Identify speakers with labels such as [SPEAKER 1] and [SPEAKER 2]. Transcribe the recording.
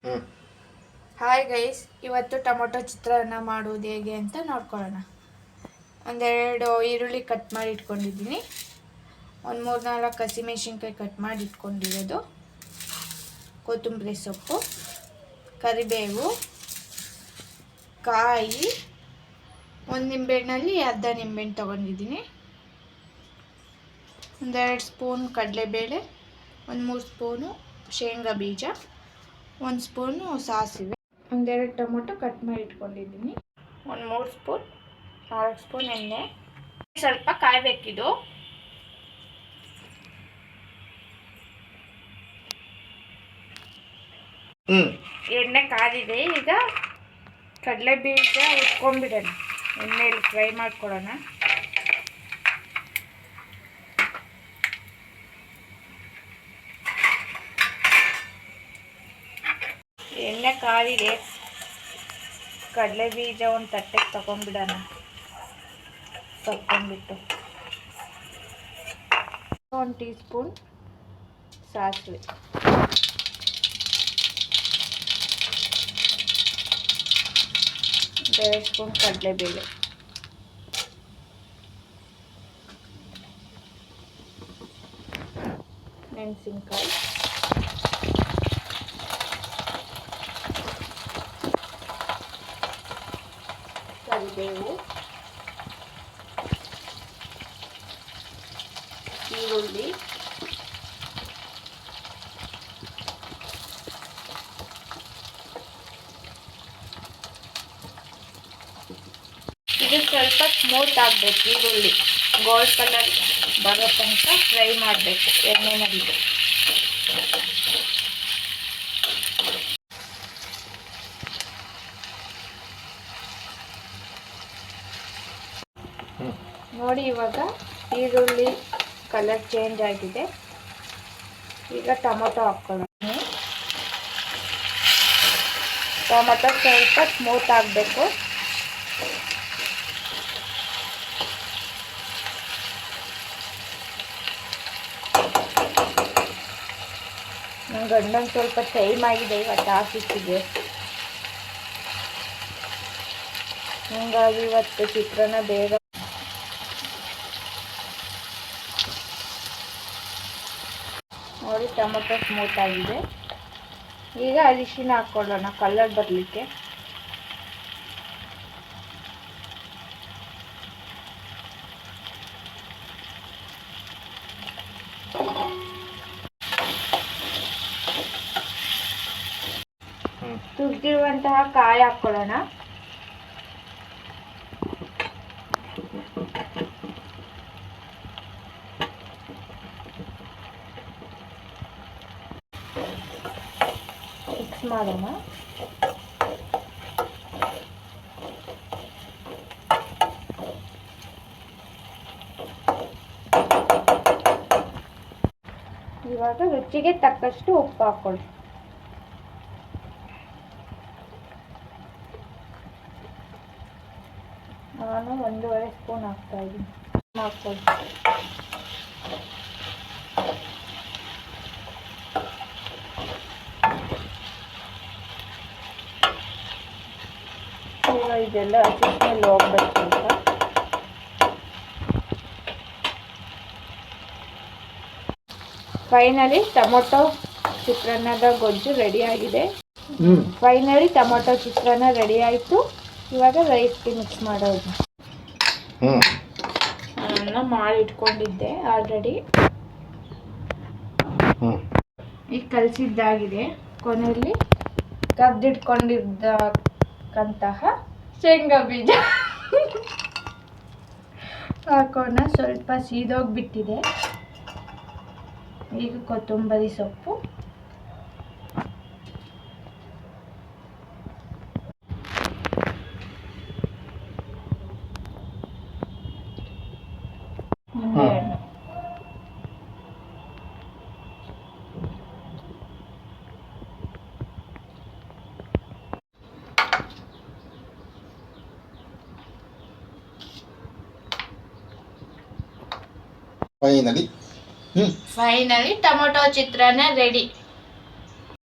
[SPEAKER 1] ಹ್ಮ್
[SPEAKER 2] hi guys, ಇವತ್ತು tomato ಚಿತ್ರಾನ್ನ ಮಾಡೋದು ಹೇಗೆ ಅಂತ ನೋಡ್ಕೊಳ್ಳೋಣ. ಒಂದೆರಡು ಈರುಳ್ಳಿ ಕಟ್ ಮಾಡಿ ಇಟ್ಕೊಂಡಿದ್ದೀನಿ. ಒಂದು 3-4 ಹಸಿಮೆಣಸಿನ್ಕಾಯಿ ಕಟ್ ಮಾಡಿ ಇಟ್ಕೊಂಡಿರೋದು, ಕೊತ್ತಂಬರಿ ಸೊಪ್ಪು, ಕರಿಬೇವು, ಕಾಯಿ, ಒಂದು ನಿಂಬೆಹಣ್ಣಲ್ಲಿ ಅರ್ಧ ನಿಂಬೆಹಣ್ಣು ತೊಗೊಂಡಿದ್ದೀನಿ, ಒಂದೆರಡು ಸ್ಪೂನ್ ಕಡಲೆಬೇಳೆ, ಒಂದು 3 ಸ್ಪೂನು ಶೇಂಗಾ ಬೀಜ, 1 ಸ್ಪೂನು ಸಾಸಿವೆ, ಒಂದೆರಡು ಟೊಮೊಟೊ ಕಟ್ ಮಾಡಿ ಇಟ್ಕೊಂಡಿದ್ದೀನಿ, ಒಂದು 4 ಸ್ಪೂನ್ ಎಣ್ಣೆ. ಸ್ವಲ್ಪ ಕಾಯಬೇಕಿದು. ಎಣ್ಣೆ ಕಾದಿದೆ. ಈಗ ಕಡಲೆ ಬೀಜ ಉಟ್ಕೊಂಡ್ಬಿಡೋಣ, ಎಣ್ಣೆಯಲ್ಲಿ ಫ್ರೈ ಮಾಡ್ಕೊಳ್ಳೋಣ. ಎಣ್ಣೆ ಕಾದಿದೆ. ಕಡಲೆ ಬೀಜ ಒಂದು ತಟ್ಟೆಗೆ ತಗೊಂಡ್ಬಿಡೋಣ. ತಗೊಂಡ್ಬಿಟ್ಟು 1 ಟೀ ಸ್ಪೂನ್ ಸಾಸಿವೆ, 2 ಸ್ಪೂನ್ ಕಡಲೆಬೇಳೆ, ಮೆಣಸಿನ್ಕಾಯಿ, ಕರಿಬೇವು, ಈರುಳ್ಳಿ, ಇದು ಸ್ವಲ್ಪ ಸ್ಮೂತ್ ಆಗಬೇಕು. ಈರುಳ್ಳಿ ಗೋಲ್ಡ್ ಕಲರ್ ಬರೋ ತನಕ ಫ್ರೈ ಮಾಡಬೇಕು ಎಣ್ಣೆನಲ್ಲಿ. ನೋಡಿ, ಇವಾಗ ಈರುಳ್ಳಿ ಕಲರ್ ಚೇಂಜ್ ಆಗಿದೆ. ಈಗ ಟೊಮೊಟೊ ಹಾಕ್ಕೊಳ್ಳೋಣ. ಟೊಮೊಟೊ ಸ್ವಲ್ಪ ಸ್ಮೂತ್ ಆಗಬೇಕು. ನನ್ನ ಗಂಡಂಗೆ ಸ್ವಲ್ಪ ಟೈಮ್ ಆಗಿದೆ ಇವತ್ತು ಆಫೀಸಿಗೆ, ಹಂಗಾಗಿ ಇವತ್ತು ಚಿತ್ರಾನ್ನ ಬೇಗ. ನೋಡಿ, ಟೊಮೊಟೊ ಸ್ಮೂತ್ ಆಗಿದೆ. ಈಗ ಅರಿಶಿನ ಹಾಕ್ಕೊಳ್ಳೋಣ ಕಲರ್ ಬರಲಿಕ್ಕೆ. ತುರಿದಿರುವಂತಹ ಕಾಯಿ ಹಾಕ್ಕೊಳ್ಳೋಣ. ಮಿಕ್ಸ್ ಮಾಡೋಣ. ಇವಾಗ ರುಚಿಗೆ ತಕ್ಕಷ್ಟು ಉಪ್ಪು ಹಾಕ್ಕೊಳ್ಳಿ. ನಾನು 1.5 ಸ್ಪೂನ್ ಹಾಕ್ತಾ ಇದ್ದೀನಿ. ಹಾಕ್ಕೊಳ್ಳಿ. ಈಗ ಇದೆಲ್ಲ ಹಸಿ ಸ್ಮೆಲ್ ಹೋಗ್ಬೇಕು ಅಂತ. ಫೈನಲಿ ಟೊಮೊಟೊ ಚಿತ್ರಾನ್ನದ ಗೊಜ್ಜು ರೆಡಿ ಆಗಿದೆ. ಫೈನಲಿ ಟೊಮೊಟೊ ಚಿತ್ರಾನ್ನ ರೆಡಿ ಆಯಿತು. ಇವಾಗ ರೈಸ್ಗೆ ಮಿಕ್ಸ್ ಮಾಡೋದು. ಅನ್ನ ಮಾಡಿ ಇಟ್ಕೊಂಡಿದ್ದೆ ಆಲ್ರೆಡಿ. ಈಗ ಕಲಸಿದ್ದಾಗಿದೆ. ಕೊನೆಯಲ್ಲಿ ಕದ್ದಿಟ್ಕೊಂಡಿದ್ದಕ್ಕಂತಹ ಶೇಂಗಾ ಬೀಜ ಹಾಕೋಣ. ಸ್ವಲ್ಪ ಸೀದೋಗ್ಬಿಟ್ಟಿದೆ. ಈಗ ಕೊತ್ತಂಬರಿ ಸೊಪ್ಪು, ನಿಂಬೆಹಣ್ಣು,
[SPEAKER 1] ಫೈನಲಿ
[SPEAKER 2] ಟೊಮೊಟೊ ಚಿತ್ರಾನ್ನ ರೆಡಿ.